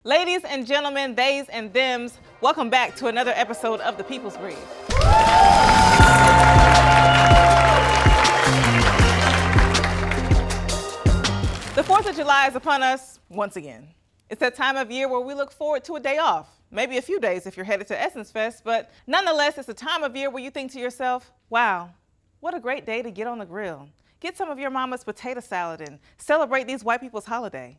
Ladies and gentlemen, theys and thems, welcome back to another episode of The People's Brief. The 4th of July is upon us once again. It's that time of year where we look forward to a day off, maybe a few days if you're headed to Essence Fest, but nonetheless, it's a time of year where you think to yourself, wow, what a great day to get on the grill. Get some of your mama's potato salad and celebrate these white people's holiday.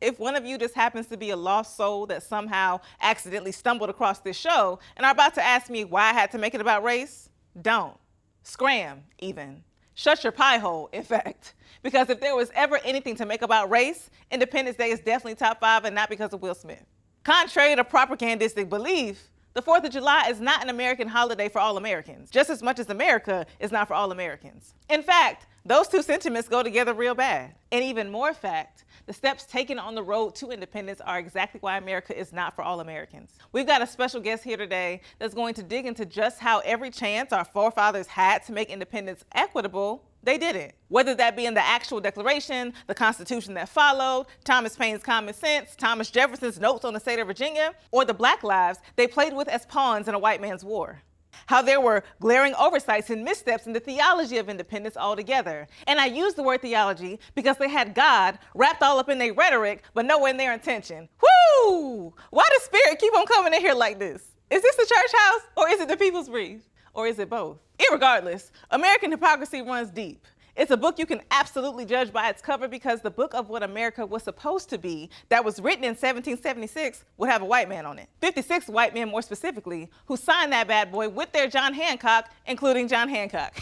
If one of you just happens to be a lost soul that somehow accidentally stumbled across this show and are about to ask me why I had to make it about race, don't. Scram, even. Shut your pie hole, in fact. Because if there was ever anything to make about race, Independence Day is definitely top 5 and not because of Will Smith. Contrary to propagandistic belief, the 4th of July is not an American holiday for all Americans, just as much as America is not for all Americans. In fact, those two sentiments go together real bad. And even more fact, the steps taken on the road to independence are exactly why America is not for all Americans. We've got a special guest here today that's going to dig into just how every chance our forefathers had to make independence equitable, they didn't. Whether that be in the actual Declaration, the Constitution that followed, Thomas Paine's common sense, Thomas Jefferson's notes on the state of Virginia, or the black lives they played with as pawns in a white man's war. How there were glaring oversights and missteps in the theology of independence altogether. And I use the word theology because they had God wrapped all up in their rhetoric, but nowhere in their intention. Whoo! Why does Spirit keep on coming in here like this? Is this the church house or is it the People's Brief? Or is it both? Irregardless, American hypocrisy runs deep. It's a book you can absolutely judge by its cover because the book of what America was supposed to be that was written in 1776 would have a white man on it. 56 white men more specifically, who signed that bad boy with their John Hancock, including John Hancock. The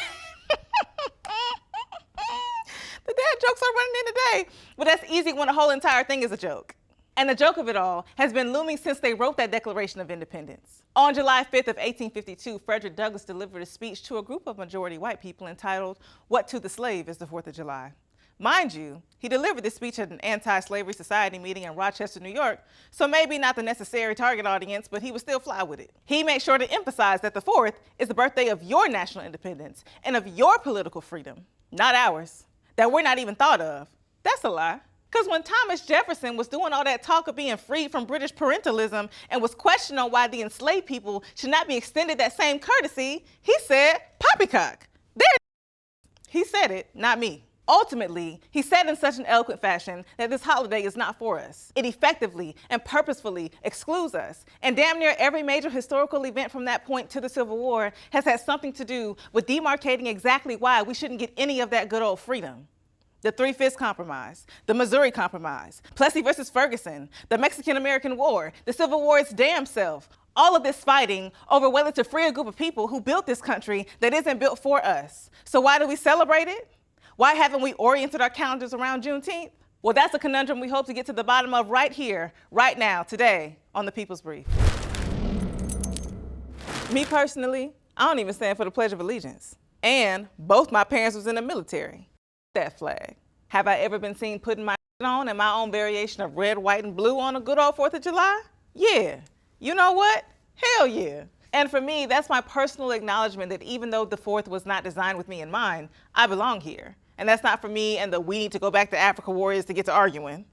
dad jokes are running in today, but that's easy when the whole entire thing is a joke. And the joke of it all has been looming since they wrote that Declaration of Independence. On July 5th of 1852, Frederick Douglass delivered a speech to a group of majority white people entitled, "What to the Slave is the 4th of July." Mind you, he delivered this speech at an anti-slavery society meeting in Rochester, New York, so maybe not the necessary target audience, but he was still fly with it. He made sure to emphasize that the 4th is the birthday of your national independence and of your political freedom, not ours, that we're not even thought of. That's a lie. Because when Thomas Jefferson was doing all that talk of being freed from British parentalism and was questioned on why the enslaved people should not be extended that same courtesy, he said, poppycock. There. He said it, not me. Ultimately, he said in such an eloquent fashion that this holiday is not for us. It effectively and purposefully excludes us. And damn near every major historical event from that point to the Civil War has had something to do with demarcating exactly why we shouldn't get any of that good old freedom. The Three-Fifths Compromise, the Missouri Compromise, Plessy versus Ferguson, the Mexican-American War, the Civil War its damn self. All of this fighting over whether to free a group of people who built this country that isn't built for us. So why do we celebrate it? Why haven't we oriented our calendars around Juneteenth? Well, that's a conundrum we hope to get to the bottom of right here, right now, today, on The People's Brief. Me personally, I don't even stand for the Pledge of Allegiance. And both my parents was in the military. That flag. Have I ever been seen putting my on in my own variation of red, white, and blue on a good old 4th of July? Yeah. You know what? Hell yeah. And for me, that's my personal acknowledgement that even though the 4th was not designed with me in mind, I belong here. And that's not for me and the we need to go back to Africa warriors to get to arguing.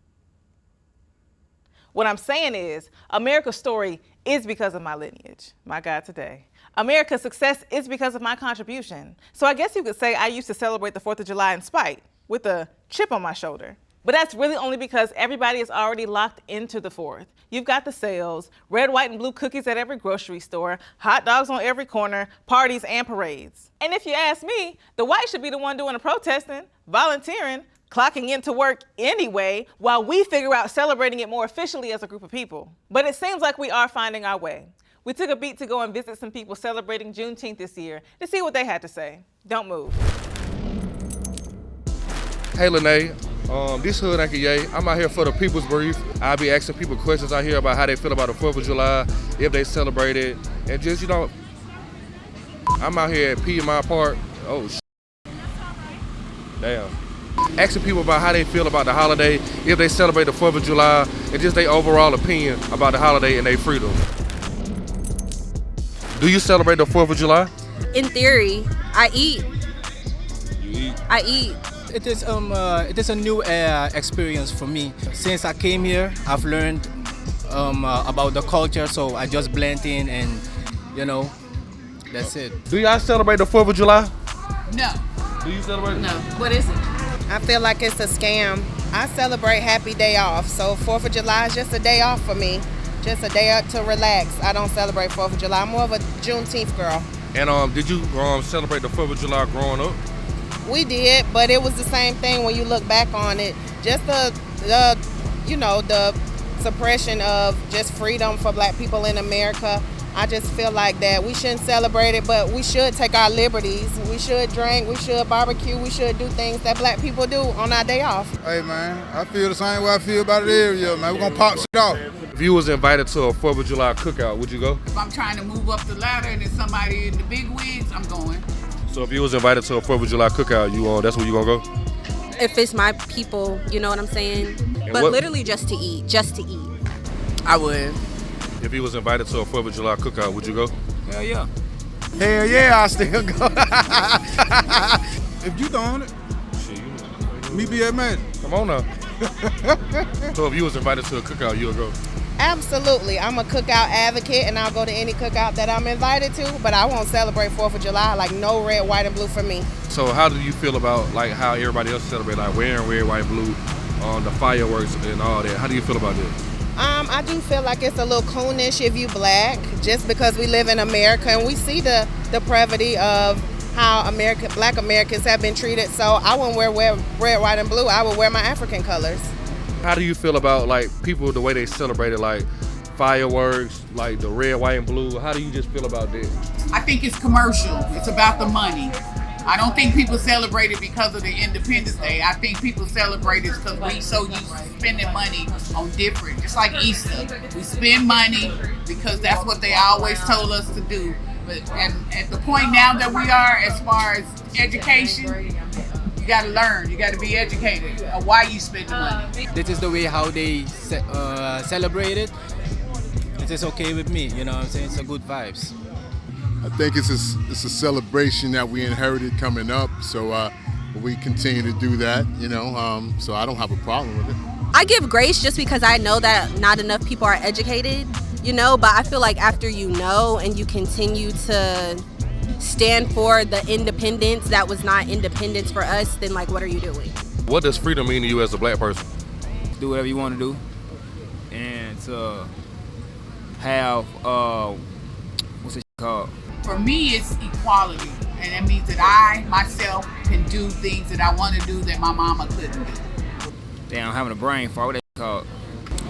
What I'm saying is, America's story is because of my lineage, my God today. America's success is because of my contribution. So I guess you could say I used to celebrate the 4th of July in spite, with a chip on my shoulder. But that's really only because everybody is already locked into the 4th. You've got the sales, red, white, and blue cookies at every grocery store, hot dogs on every corner, parties and parades. And if you ask me, the white should be the one doing the protesting, volunteering, clocking into work anyway, while we figure out celebrating it more officially as a group of people. But it seems like we are finding our way. We took a beat to go and visit some people celebrating Juneteenth this year to see what they had to say. Don't move. Hey Lynae, this Hood Anchor Ye. I'm out here for the People's Brief. I'll be asking people questions out here about how they feel about the 4th of July, if they celebrate it, and just, you know, I'm out here at Piedmont Park. Oh, damn. Asking people about how they feel about the holiday, if they celebrate the 4th of July, and just their overall opinion about the holiday and their freedom. Do you celebrate the 4th of July? In theory, I eat. You eat? I eat. it is a new experience for me. Since I came here, I've learned about the culture, so I just blend in, and that's it. Do y'all celebrate the 4th of July? No. Do you celebrate? No. What is it? I feel like it's a scam. I celebrate Happy Day Off, so 4th of July is just a day off for me. Just a day to relax. I don't celebrate 4th of July. I'm more of a Juneteenth girl. And did you celebrate the 4th of July growing up? We did, but it was the same thing when you look back on it. Just the suppression of just freedom for black people in America. I just feel like that we shouldn't celebrate it, but we should take our liberties. We should drink, we should barbecue, we should do things that black people do on our day off. Hey man, I feel the same way I feel about it every year, man. We're gonna pop shit off. If you was invited to a 4th of July cookout, would you go? If I'm trying to move up the ladder and there's somebody in the big wigs, I'm going. So if you was invited to a 4th of July cookout, that's where you gonna go? If it's my people, you know what I'm saying? But literally just to eat. I would. If you was invited to a 4th of July cookout, would you go? Hell yeah. Hell yeah, I still go. If you doing it, Shit, me be that man. come on now. So if you was invited to a cookout, you'll go? Absolutely. I'm a cookout advocate, and I'll go to any cookout that I'm invited to, but I won't celebrate 4th of July. Like, no red, white, and blue for me. So how do you feel about like how everybody else celebrate, like wearing red, white, blue, the fireworks and all that? How do you feel about that? I do feel like it's a little coonish if you black, just because we live in America and we see the depravity of how black Americans have been treated. So I wouldn't wear red, white, and blue. I would wear my African colors. How do you feel about like people, the way they celebrate it, like fireworks, like the red, white, and blue? How do you just feel about that? I think it's commercial. It's about the money. I don't think people celebrate it because of the Independence Day. I think people celebrate it because we so used to spending money on different, just like Easter. We spend money because that's what they always told us to do. But at the point now that we are, as far as education, you got to learn. You got to be educated of why you spend the money. This is the way how they celebrate it. It is okay with me, you know what I'm saying? It's a good vibes. I think it's a celebration that we inherited coming up, so we continue to do that, so I don't have a problem with it. I give grace just because I know that not enough people are educated, but I feel like after you know and you continue to stand for the independence that was not independence for us, then like, what are you doing? What does freedom mean to you as a black person? Do whatever you want to do, and to have what's it called? For me, it's equality, and that means that I myself can do things that I want to do that my mama couldn't do. Damn, I'm having a brain fart. What that called?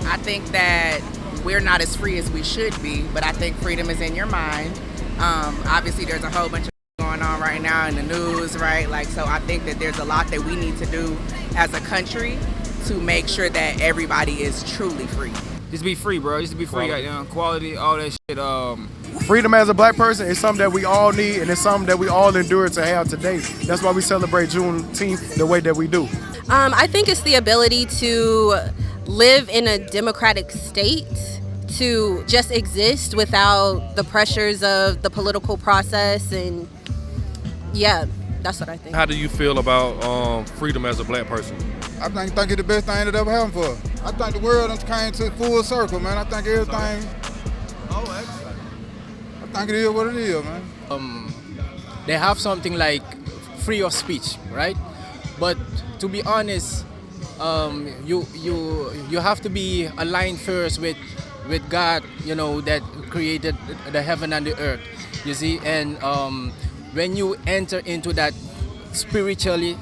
I think that we're not as free as we should be, but I think freedom is in your mind. Obviously, there's a whole bunch of going on right now in the news, right? So I think that there's a lot that we need to do as a country to make sure that everybody is truly free. Just be free, bro. Just to be free, goddamn. Quality, all that shit. Freedom as a black person is something that we all need, and it's something that we all endure to have today. That's why we celebrate Juneteenth the way that we do. I think it's the ability to live in a democratic state, to just exist without the pressures of the political process, and yeah, that's what I think. How do you feel about freedom as a black person? I think it's the best thing that ever happened for us. I think the world came to full circle, man. I think everything. I think it is what it is, man. They have something like free of speech, right? But to be honest, you have to be aligned first with God, that created the heaven and the earth. You see, and when you enter into that spiritually,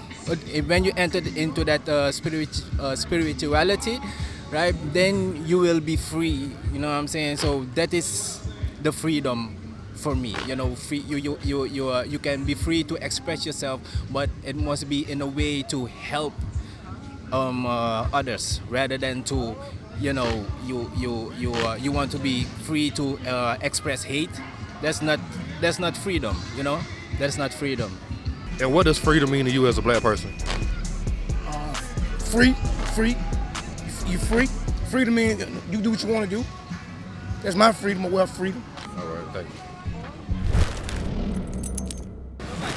when you enter into that spirituality, right, then you will be free. You know what I'm saying? So that is the freedom for me. Free. You can be free to express yourself, but it must be in a way to help others rather than to you want to be free to express hate. That's not freedom. That's not freedom. And what does freedom mean to you as a black person? Free. You free. Freedom means you do what you want to do. That's my freedom, my wealth freedom. All right, thank you.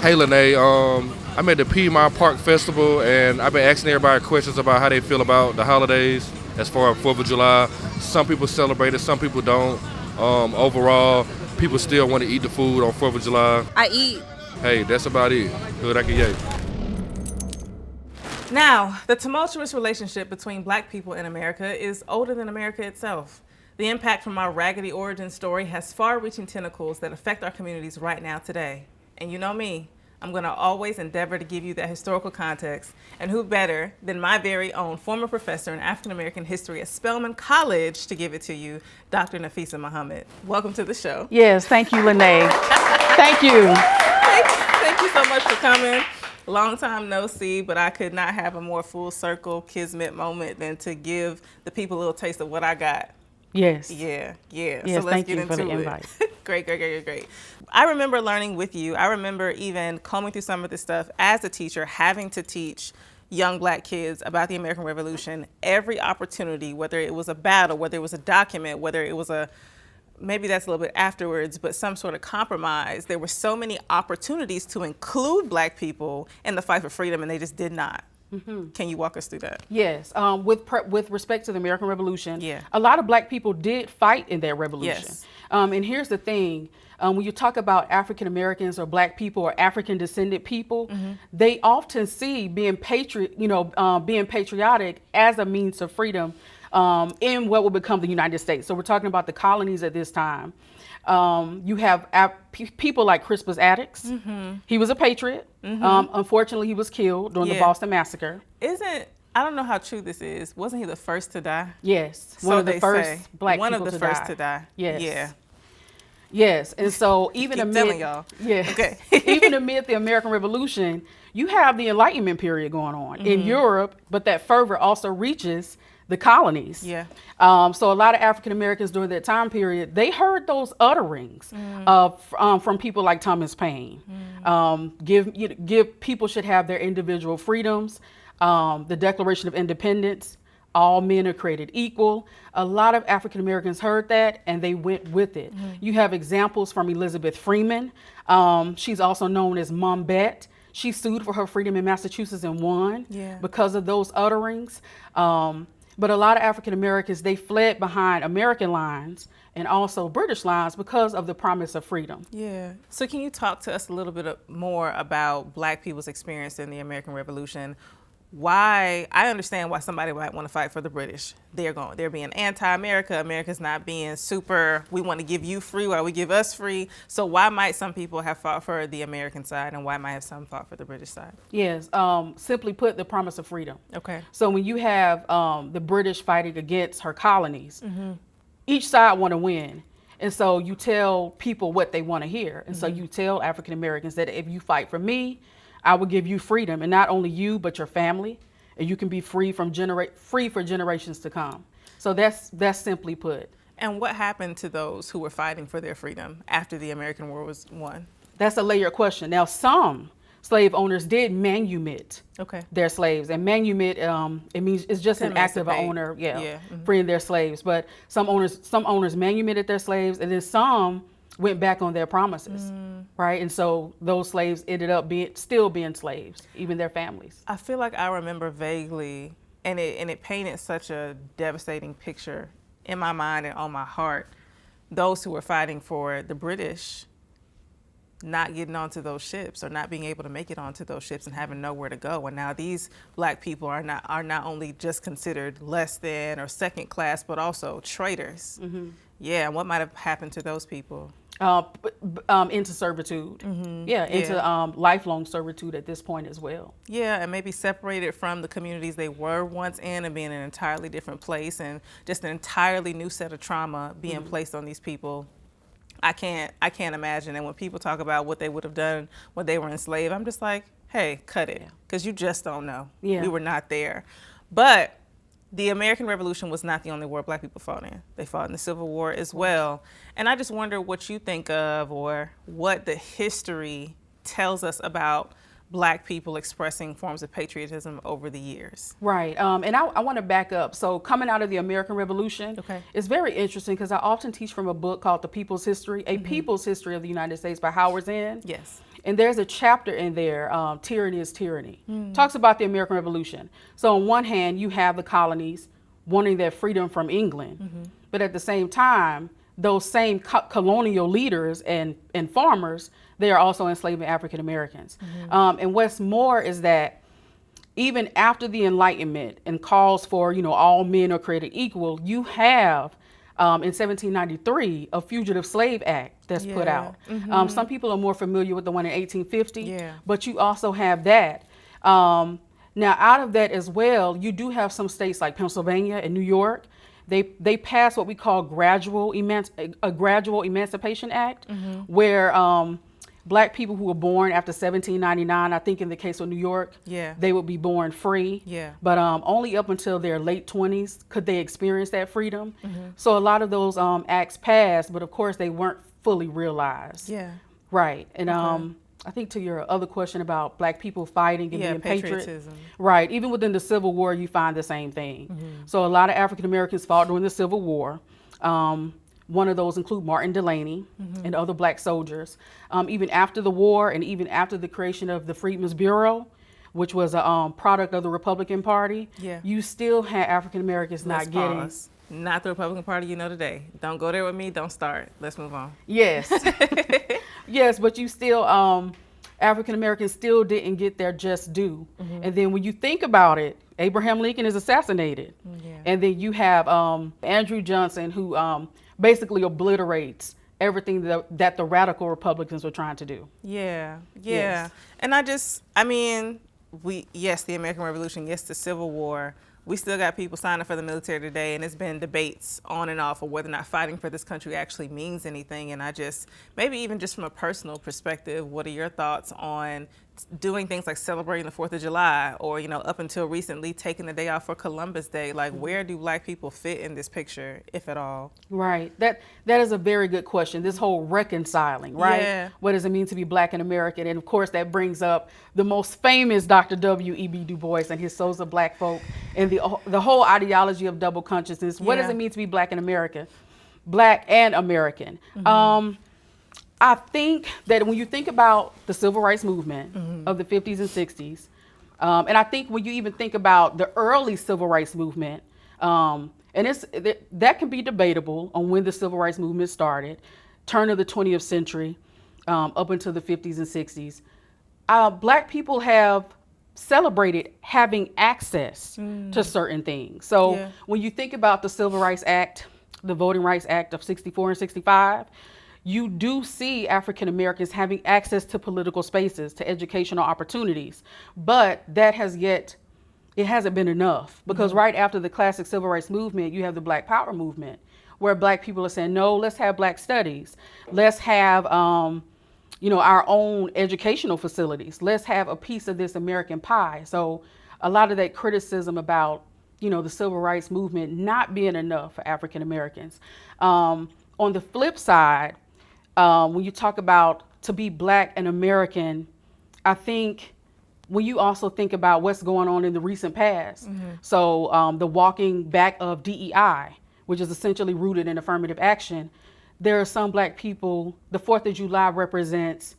Hey, Lynae, I'm at the Piedmont Park Festival, and I've been asking everybody questions about how they feel about the holidays as far as 4th of July. Some people celebrate it, some people don't. Overall, people still want to eat the food on 4th of July. I eat. Hey, that's about it. Hood Aka Yay. Now, the tumultuous relationship between black people in America is older than America itself. The impact from our raggedy origin story has far-reaching tentacles that affect our communities right now today. And you know me, I'm going to always endeavor to give you that historical context. And who better than my very own former professor in African American history at Spelman College to give it to you, Dr. Nafeesa Muhammad. Welcome to the show. Yes, thank you, Lynae. Thank you. Thank you so much for coming. Long time no see, but I could not have a more full circle kismet moment than to give the people a little taste of what I got. Yes. Yeah. Yes, So let's thank get you into for the it. invite. Great. I remember learning with you. I remember even combing through some of this stuff as a teacher, having to teach young black kids about the American Revolution every opportunity, whether it was a battle, whether it was a document, whether it was maybe that's a little bit afterwards, but some sort of compromise. There were so many opportunities to include black people in the fight for freedom, and they just did not. Mm-hmm. Can you walk us through that? Yes. With respect to the American Revolution, Yeah. a lot of black people did fight in that revolution. Yes. And here's the thing. When you talk about African Americans or black people or African descended people, they often see being being patriotic as a means of freedom in what will become the United States. So we're talking about the colonies at this time. You have people like Crispus Attucks. He was a patriot. Unfortunately, he was killed during the Boston Massacre. I don't know how true this is. Wasn't he the first to die? Yes, So one of the they first say. black One people of the to first die. to die. Yes. Yeah. Yes, and so even Keep amid telling y'all. Okay. Even amid the American Revolution, you have the Enlightenment period going on in Europe, but that fervor also reaches the colonies. Yeah. So a lot of African Americans during that time period, they heard those utterings from people like Thomas Paine. Give people should have their individual freedoms. The Declaration of Independence. All men are created equal. A lot of African Americans heard that and they went with it. You have examples from Elizabeth Freeman. She's also known as Mom Bet. She sued for her freedom in Massachusetts and won because of those utterings. But a lot of African Americans, they fled behind American lines and also British lines because of the promise of freedom. Yeah. So can you talk to us a little bit more about black people's experience in the American Revolution? Why, I understand why somebody might want to fight for the British. They're being anti-America. America's not being super, we want to give you free while we give us free. So why might some people have fought for the American side and why might have some fought for the British side? Yes, simply put, the promise of freedom. Okay. So when you have the British fighting against her colonies, each side want to win. And so you tell people what they want to hear. And so you tell African Americans that if you fight for me, I will give you freedom, and not only you, but your family, and you can be free for generations to come. So that's simply put. And what happened to those who were fighting for their freedom after the American War was won? That's a layered question. Now, some slave owners did manumit their slaves, and manumit it means it's just an act of an owner, freeing their slaves. But some owners manumitted their slaves, and then some went back on their promises, right? And so those slaves ended up still being slaves, even their families. I feel like I remember vaguely, and it painted such a devastating picture in my mind and on my heart, those who were fighting for the British not getting onto those ships or not being able to make it onto those ships and having nowhere to go. And now these black people are not only just considered less than or second class, but also traitors. Yeah, and what might have happened to those people? Into servitude. Into lifelong servitude at this point as well. Yeah, and maybe separated from the communities they were once in and being in an entirely different place and just an entirely new set of trauma being placed on these people. I can't imagine. And when people talk about what they would have done when they were enslaved, I'm just like, hey, cut it, because you just don't know. We were not there. But the American Revolution was not the only war black people fought in. They fought in the Civil War as well. And I just wonder what you think of or what the history tells us about black people expressing forms of patriotism over the years. Right, and I want to back up. So coming out of the American Revolution, it's very interesting because I often teach from a book called The People's History, A People's History of the United States by Howard Zinn. Yes. And there's a chapter in there, Tyranny is Tyranny. Talks about the American Revolution. So on one hand, you have the colonies wanting their freedom from England. But at the same time, those same colonial leaders and farmers, they are also enslaving African Americans. And what's more is that even after the Enlightenment and calls for, all men are created equal, you have in 1793 a Fugitive Slave Act that's put out. Some people are more familiar with the one in 1850, but you also have that. Now, out of that as well, you do have some states like Pennsylvania and New York. They passed what we call a gradual emancipation act, where Black people who were born after 1799, I think in the case of New York, they would be born free. But only up until their late 20s could they experience that freedom. So a lot of those acts passed, but of course they weren't fully realized. Right. And I think to your other question about Black people fighting and being patriotism. Right. Even within the Civil War, you find the same thing. So a lot of African Americans fought during the Civil War. One of those include Martin Delany and other Black soldiers. Even after the war and even after the creation of the Freedmen's Bureau, which was a product of the Republican Party, you still had African Americans not getting. Not the Republican Party you know today. Don't go there with me. Don't start. Let's move on. Yes. Yes, but you still, African Americans still didn't get their just due. And then when you think about it, Abraham Lincoln is assassinated. And then you have Andrew Johnson, who basically obliterates everything that the radical Republicans were trying to do. Yes. And yes, the American Revolution, yes, the Civil War. We still got people signing up for the military today, and it's been debates on and off of whether or not fighting for this country actually means anything. And maybe even just from a personal perspective, what are your thoughts on doing things like celebrating the 4th of July or, up until recently taking the day off for Columbus Day? Like, where do Black people fit in this picture, if at all? Right. That is a very good question. This whole reconciling, right? What does it mean to be Black and American? And of course, that brings up the most famous Dr. W.E.B. Du Bois and his Souls of Black Folk and the whole ideology of double consciousness. What does it mean to be Black and American? Black and American. I think that when you think about the Civil Rights Movement of the 50s and 60s, and I think when you even think about the early Civil Rights Movement, and that can be debatable on when the Civil Rights Movement started, turn of the 20th century, up until the 50s and 60s, Black people have celebrated having access to certain things. So when you think about the Civil Rights Act, the Voting Rights Act of 64 and 65, you do see African Americans having access to political spaces, to educational opportunities, but it hasn't been enough, because right after the classic Civil Rights Movement, you have the Black Power movement, where Black people are saying, no, let's have Black studies. Let's have, our own educational facilities. Let's have a piece of this American pie. So a lot of that criticism about, the Civil Rights Movement not being enough for African Americans. On the flip side, when you talk about to be Black and American, I think when you also think about what's going on in the recent past, so the walking back of DEI, which is essentially rooted in affirmative action, there are some Black people, the 4th of July represents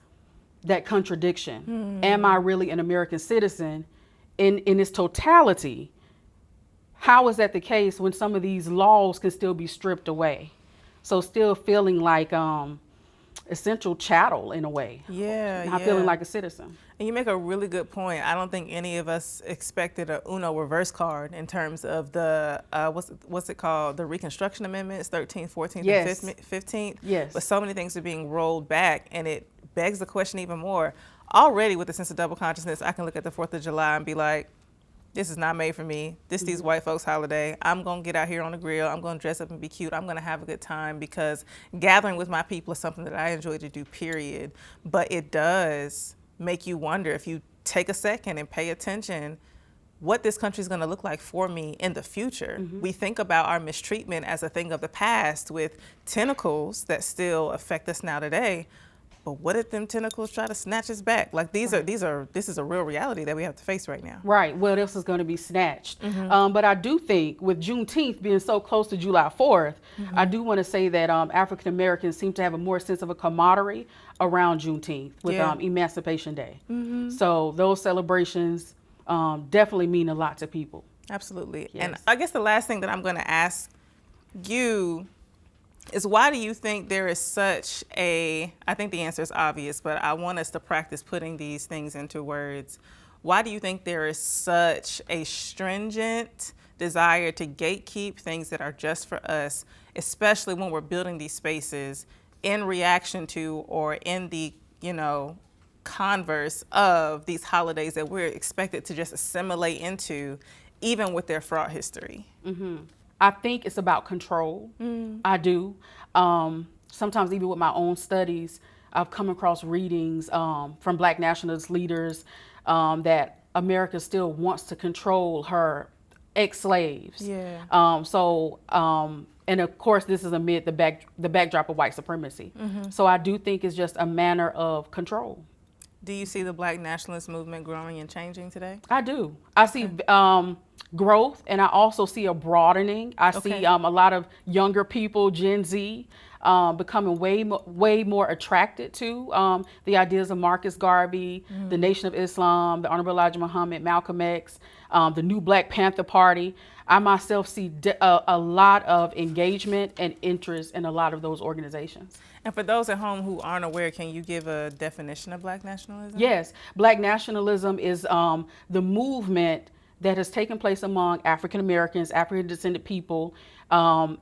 that contradiction. Am I really an American citizen in its totality? How is that the case when some of these laws can still be stripped away? So still feeling like essential chattel in a way. Not feeling like a citizen. And you make a really good point. I don't think any of us expected a Uno reverse card in terms of the, what's it called? The Reconstruction Amendments, 13th, 14th, and 15th. Yes. But so many things are being rolled back, and it begs the question even more. Already with the sense of double consciousness, I can look at the 4th of July and be like, this is not made for me. This is these white folks' holiday. I'm gonna get out here on the grill. I'm gonna dress up and be cute. I'm gonna have a good time, because gathering with my people is something that I enjoy to do, period. But it does make you wonder, if you take a second and pay attention, what this country is gonna look like for me in the future. We think about our mistreatment as a thing of the past with tentacles that still affect us now today. but what if them tentacles try to snatch us back? Like this is a real reality that we have to face right now. Right. What else is going to be snatched? But I do think with Juneteenth being so close to July 4th, I do want to say that African Americans seem to have a more sense of a camaraderie around Juneteenth with Emancipation Day. So those celebrations definitely mean a lot to people. Absolutely. Yes. And I guess the last thing that I'm going to ask you is, why do you think there is such a, I think the answer is obvious, but I want us to practice putting these things into words. Why do you think there is such a stringent desire to gatekeep things that are just for us, especially when we're building these spaces in reaction to or in the, converse of these holidays that we're expected to just assimilate into, even with their fraught history? I think it's about control. I do. Sometimes even with my own studies, I've come across readings from Black nationalist leaders that America still wants to control her ex-slaves. And of course, this is amid the backdrop of white supremacy. So I do think it's just a manner of control. Do you see the Black nationalist movement growing and changing today? I do. I see growth, and I also see a broadening. I see a lot of younger people, Gen Z, becoming way more attracted to the ideas of Marcus Garvey, the Nation of Islam, the Honorable Elijah Muhammad, Malcolm X, the new Black Panther Party. I myself see a lot of engagement and interest in a lot of those organizations. And for those at home who aren't aware, can you give a definition of Black nationalism? Yes. Black nationalism is the movement that has taken place among African Americans, African descendant people.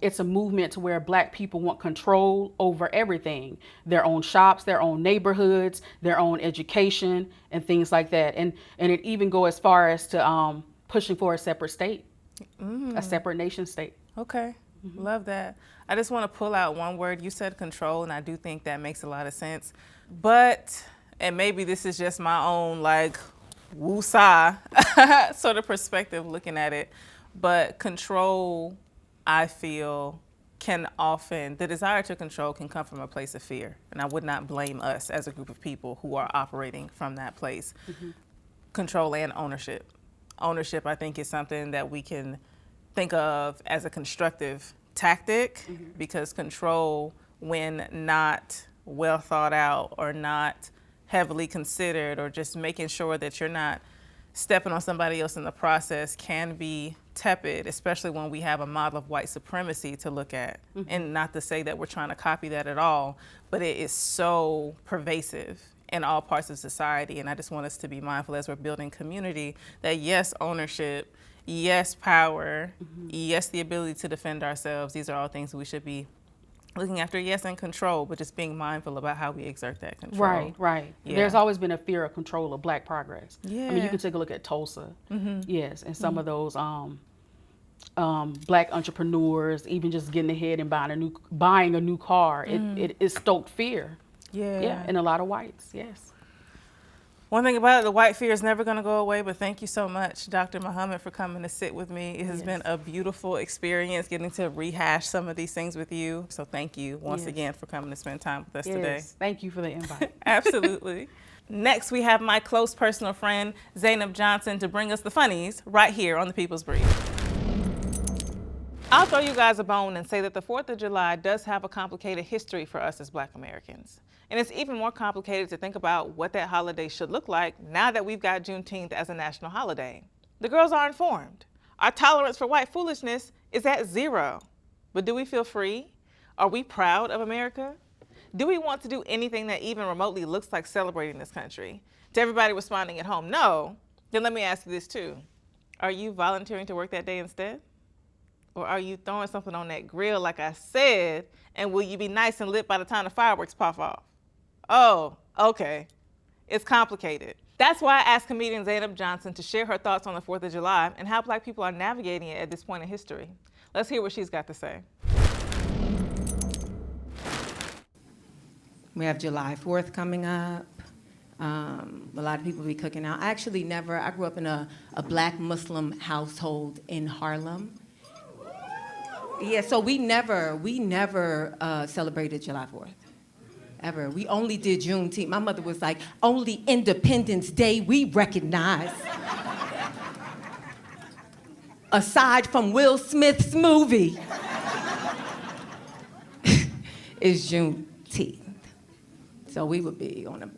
It's a movement to where Black people want control over everything, their own shops, their own neighborhoods, their own education, and things like that. And it even go as far as to pushing for a separate state, a separate nation state. Okay. Love that. I just want to pull out one word. You said control, and I do think that makes a lot of sense. But, and maybe this is just my own woo-sa sort of perspective looking at it, but control, I feel, the desire to control can come from a place of fear. And I would not blame us as a group of people who are operating from that place. Control and ownership. Ownership, I think, is something that we can think of as a constructive tactic, because control, when not well thought out or not heavily considered, or just making sure that you're not stepping on somebody else in the process, can be tepid, especially when we have a model of white supremacy to look at. And not to say that we're trying to copy that at all, but it is so pervasive in all parts of society. And I just want us to be mindful as we're building community that yes, ownership, yes, power, yes, the ability to defend ourselves, these are all things we should be looking after, yes, and control, but just being mindful about how we exert that control. Right. Yeah. There's always been a fear of control of Black progress. Yeah. I mean, you can take a look at Tulsa, yes, and some of those Black entrepreneurs, even just getting ahead and buying a new car, it stoked fear. Yeah, and a lot of whites, yes. One thing about it, the white fear is never going to go away, but thank you so much, Dr. Muhammad, for coming to sit with me. It has been a beautiful experience getting to rehash some of these things with you. So thank you once again for coming to spend time with us today. Thank you for the invite. Absolutely. Next, we have my close personal friend, Zainab Johnson, to bring us the funnies right here on The People's Brief. I'll throw you guys a bone and say that the 4th of July does have a complicated history for us as Black Americans. And it's even more complicated to think about what that holiday should look like now that we've got Juneteenth as a national holiday. The girls are informed. Our tolerance for white foolishness is at 0. But do we feel free? Are we proud of America? Do we want to do anything that even remotely looks like celebrating this country? To everybody responding at home, no. Then let me ask you this too. Are you volunteering to work that day instead? Or are you throwing something on that grill like I said, and will you be nice and lit by the time the fireworks pop off? Oh, okay. It's complicated. That's why I asked comedian Zainab Johnson to share her thoughts on the 4th of July and how Black people are navigating it at this point in history. Let's hear what she's got to say. We have July 4th coming up. A lot of people be cooking out. I grew up in a Black Muslim household in Harlem. Yeah, so we never celebrated July 4th ever. We only did Juneteenth. My mother was like, only Independence Day we recognize. Aside from Will Smith's movie, is Juneteenth. So we would be on a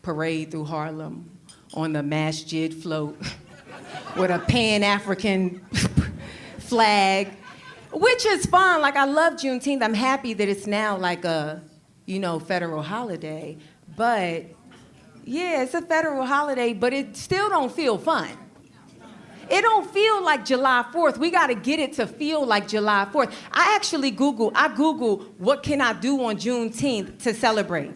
parade through Harlem on the masjid float with a Pan-African flag, which is fun. Like, I love Juneteenth. I'm happy that it's now like a, federal holiday. But yeah, it's a federal holiday, but it still don't feel fun. It don't feel like July 4th. We got to get it to feel like July 4th. I actually Google what can I do on Juneteenth to celebrate.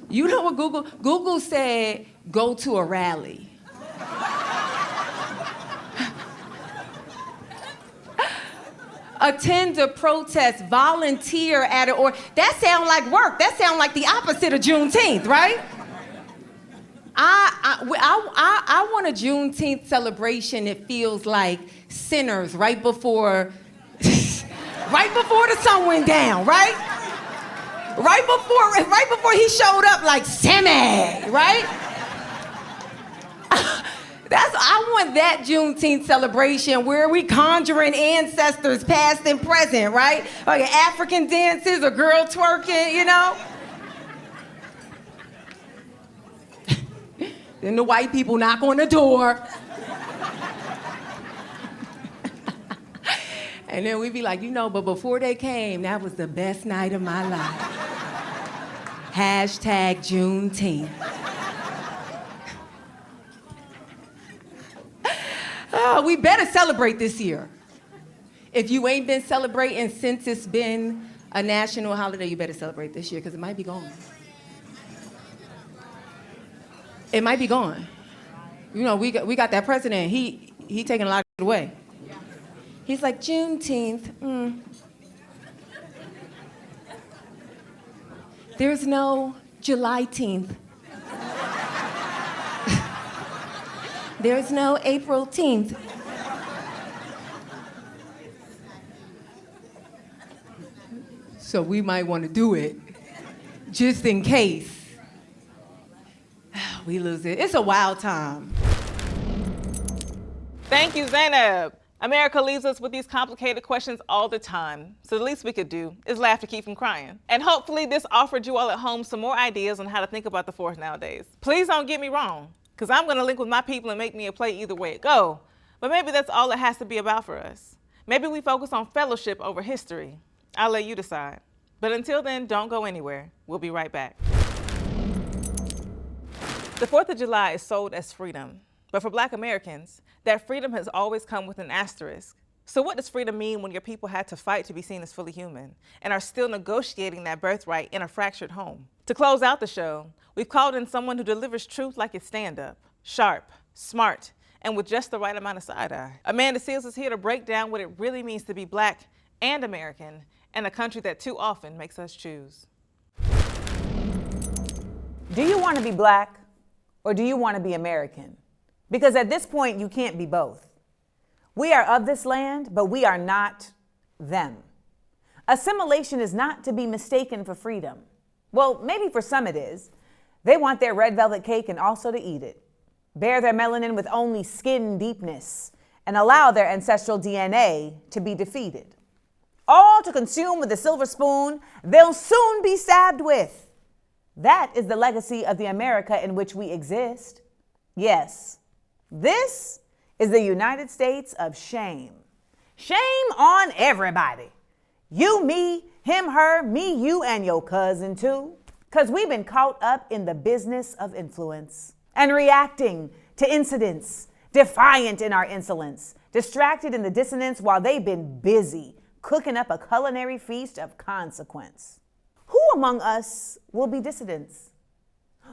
You know what Google? Google said, go to a rally. Attend a protest, volunteer at it, or that sound like work. That sound like the opposite of Juneteenth, right? I want a Juneteenth celebration that feels like Sinners right before the sun went down, right? Right before he showed up like Sammy, right? I want that Juneteenth celebration where we conjuring ancestors past and present, right? Like African dances, a girl twerking, Then the white people knock on the door. And then we'd be like, but before they came, that was the best night of my life. Hashtag Juneteenth. Oh, we better celebrate this year. If you ain't been celebrating since it's been a national holiday, you better celebrate this year, because it might be gone. It might be gone. We got that president. He taking a lot of it away. He's like, Juneteenth. There's no July-teenth. There's no April-teenth. So we might want to do it just in case we lose it. It's a wild time. Thank you, Zainab. America leaves us with these complicated questions all the time, so the least we could do is laugh to keep from crying. And hopefully this offered you all at home some more ideas on how to think about the Fourth nowadays. Please don't get me wrong, because I'm going to link with my people and make me a play either way it go. But maybe that's all it has to be about for us. Maybe we focus on fellowship over history. I'll let you decide. But until then, don't go anywhere. We'll be right back. The 4th of July is sold as freedom. But for Black Americans, that freedom has always come with an asterisk. So what does freedom mean when your people had to fight to be seen as fully human and are still negotiating that birthright in a fractured home? To close out the show, we've called in someone who delivers truth like it's stand-up, sharp, smart, and with just the right amount of side-eye. Amanda Seals is here to break down what it really means to be Black and American in a country that too often makes us choose. Do you want to be Black or do you want to be American? Because at this point, you can't be both. We are of this land, but we are not them. Assimilation is not to be mistaken for freedom. Well, maybe for some it is. They want their red velvet cake and also to eat it, bear their melanin with only skin deepness, and allow their ancestral DNA to be defeated. All to consume with a silver spoon they'll soon be stabbed with. That is the legacy of the America in which we exist. Yes. This is the United States of shame. Shame on everybody. You, me, him, her, me, you, and your cousin too. Because we've been caught up in the business of influence and reacting to incidents, defiant in our insolence, distracted in the dissonance while they've been busy cooking up a culinary feast of consequence. Who among us will be dissidents?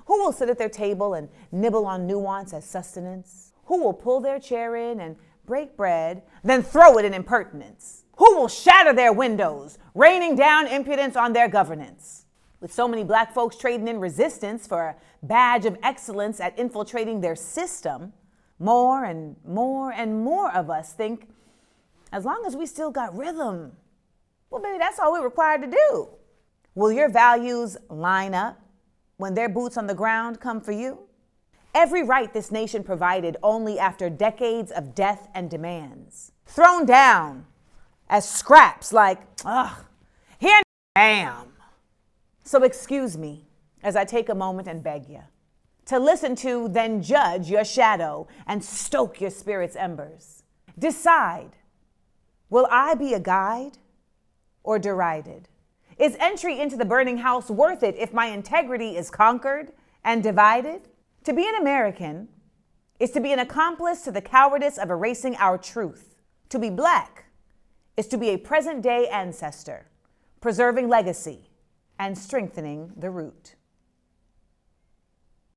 Who will sit at their table and nibble on nuance as sustenance? Who will pull their chair in and break bread, then throw it in impertinence? Who will shatter their windows, raining down impudence on their governance? With so many Black folks trading in resistance for a badge of excellence at infiltrating their system, more and more and more of us think, as long as we still got rhythm, well, baby, that's all we're required to do. Will your values line up when their boots on the ground come for you? Every right this nation provided only after decades of death and demands. Thrown down as scraps like, here I am. So excuse me as I take a moment and beg you to listen to, then judge your shadow and stoke your spirit's embers. Decide, will I be a guide or derided? Is entry into the burning house worth it if my integrity is conquered and divided? To be an American is to be an accomplice to the cowardice of erasing our truth. To be Black is to be a present-day ancestor, preserving legacy and strengthening the root.